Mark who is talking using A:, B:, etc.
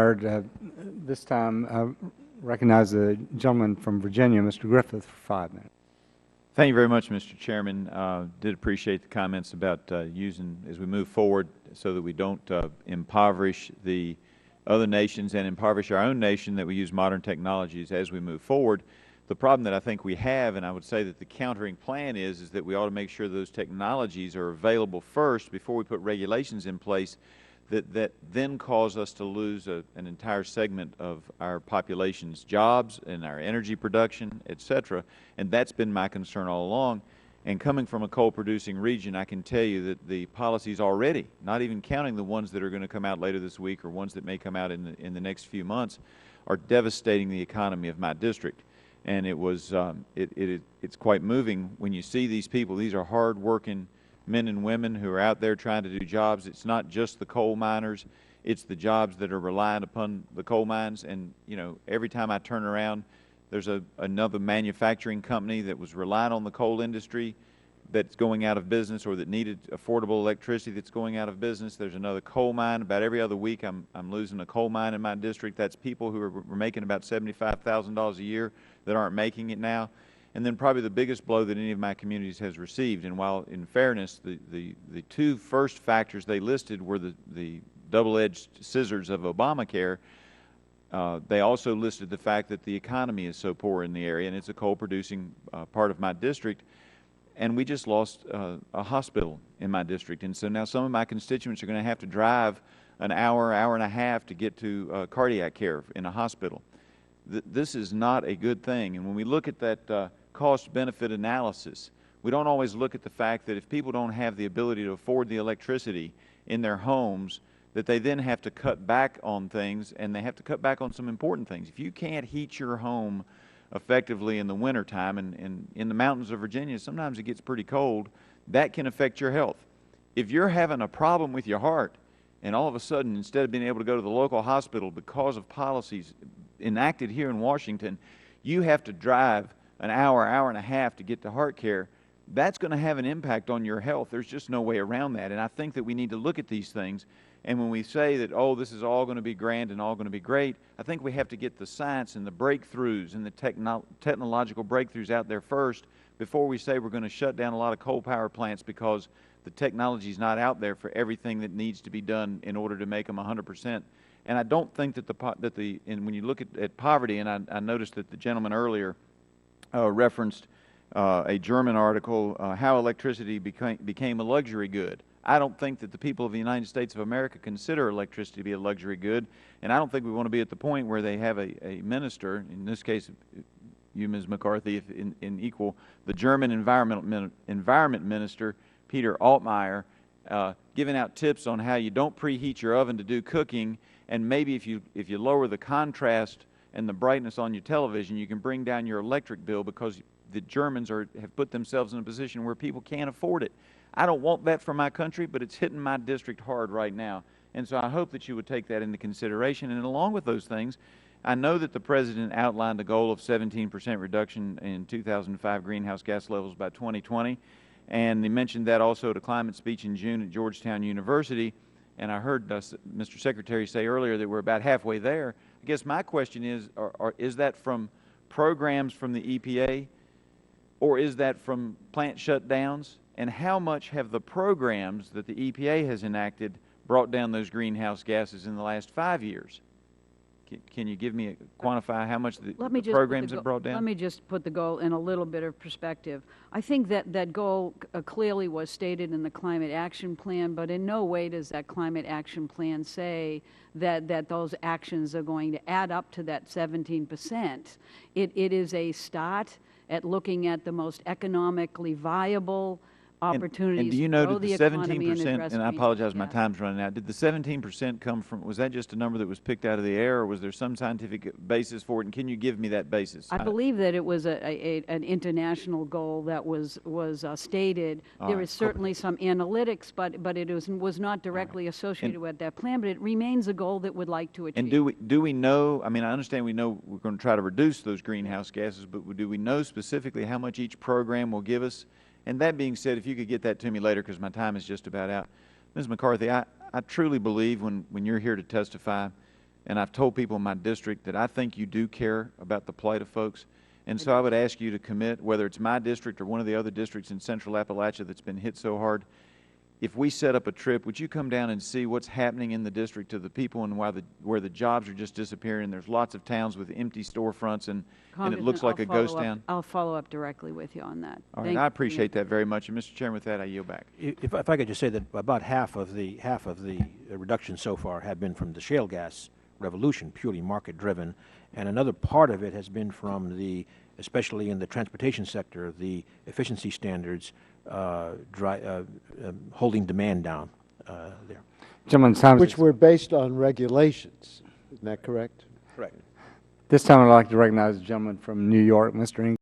A: This time, I recognize the gentleman from Virginia, Mr. Griffith, for 5 minutes.
B: Thank you very much, Mr. Chairman. Did appreciate the comments about using, as we move forward, so that we don't impoverish the other nations and impoverish our own nation, that we use modern technologies as we move forward. The problem that I think we have, and I would say that the countering plan is that we ought to make sure those technologies are available first before we put regulations in place that then cause us to lose an entire segment of our population's jobs and our energy production, et cetera. And that's been my concern all along. And coming from a coal-producing region, I can tell you that the policies already, not even counting the ones that are going to come out later this week or ones that may come out in the next few months, are devastating the economy of my district. And it was it's quite moving when you see these people. These are hard-working men and women who are out there trying to do jobs. It's not just the coal miners. It's the jobs that are reliant upon the coal mines. And, you know, every time I turn around, there's another manufacturing company that was relying on the coal industry that's going out of business, or that needed affordable electricity that's going out of business. There's another coal mine. About every other week I'm losing a coal mine in my district. That's people who were making about $75,000 a year that aren't making it now. And then probably the biggest blow that any of my communities has received, and while in fairness the two first factors they listed were the double-edged scissors of Obamacare, they also listed the fact that the economy is so poor in the area, and it's a coal-producing part of my district. And we just lost a hospital in my district. And so now some of my constituents are going to have to drive an hour, hour and a half to get to cardiac care in a hospital. This is not a good thing. And when we look at that cost-benefit analysis, we don't always look at the fact that if people don't have the ability to afford the electricity in their homes, that they then have to cut back on things, and they have to cut back on some important things. If you can't heat your home effectively in the wintertime, and in the mountains of Virginia, sometimes it gets pretty cold, that can affect your health. If you're having a problem with your heart, and all of a sudden, instead of being able to go to the local hospital because of policies enacted here in Washington, you have to drive an hour, hour and a half to get to heart care, that's going to have an impact on your health. There's just no way around that. And I think that we need to look at these things. And when we say that, oh, this is all going to be grand and all going to be great, I think we have to get the science and the breakthroughs and the technological breakthroughs out there first before we say we're going to shut down a lot of coal power plants because the technology is not out there for everything that needs to be done in order to make them 100%. And I don't think that and when you look at poverty, and I noticed that the gentleman earlier referenced a German article, how electricity became a luxury good. I don't think that the people of the United States of America consider electricity to be a luxury good, and I don't think we want to be at the point where they have a minister, in this case you, Ms. McCarthy, if in equal, the German environment minister, Peter Altmaier, giving out tips on how you don't preheat your oven to do cooking, and maybe if you lower the contrast and the brightness on your television, you can bring down your electric bill, because the Germans have put themselves in a position where people can't afford it. I don't want that for my country, but it's hitting my district hard right now. And so I hope that you would take that into consideration. And along with those things, I know that the President outlined a goal of 17% reduction in 2005 greenhouse gas levels by 2020. And he mentioned that also at a climate speech in June at Georgetown University. And I heard Mr. Secretary say earlier that we're about halfway there. I guess my question is that from programs from the EPA, or is that from plant shutdowns? And how much have the programs that the EPA has enacted brought down those greenhouse gases in the last 5 years? Can you give me quantify how much the programs have brought down?
C: Let me just put the goal in a little bit of perspective. I think that goal clearly was stated in the Climate Action Plan, but in no way does that Climate Action Plan say that those actions are going to add up to that 17%. It is a start at looking at the most economically viable opportunities.
B: And do you know that the 17%, and I apologize, my time's running out, did the 17% come from, was that just a number that was picked out of the air, or was there some scientific basis for it? And can you give me that basis?
C: I believe that it was an international goal that was stated. There is certainly some analytics, but it was not directly associated with that plan, but it remains a goal that we'd like to achieve.
B: And do we know, I mean, I understand we know we're going to try to reduce those greenhouse gases, but do we know specifically how much each program will give us? And that being said, if you could get that to me later, because my time is just about out. Ms. McCarthy, I truly believe when you're here to testify And I've told people in my district that I think you do care about the plight of folks. And so I would ask you to commit, whether it's my district or one of the other districts in Central Appalachia that's been hit so hard, if we set up a trip, would you come down and see what's happening in the district to the people and where the jobs are just disappearing? There's lots of towns with empty storefronts, and it looks like a ghost town.
C: I'll follow up directly with you on that.
B: All right, I appreciate that very much. And Mr. Chairman, with that, I yield back.
D: If I could just say that about half of the reductions so far have been from the shale gas revolution, purely market driven, and another part of it has been from the, especially in the transportation sector, the efficiency standards holding demand down there.
A: Gentleman's time is
E: Which were based on regulations. Isn't that correct?
D: Correct.
A: This time I'd like to recognize the gentleman from New York, Mr.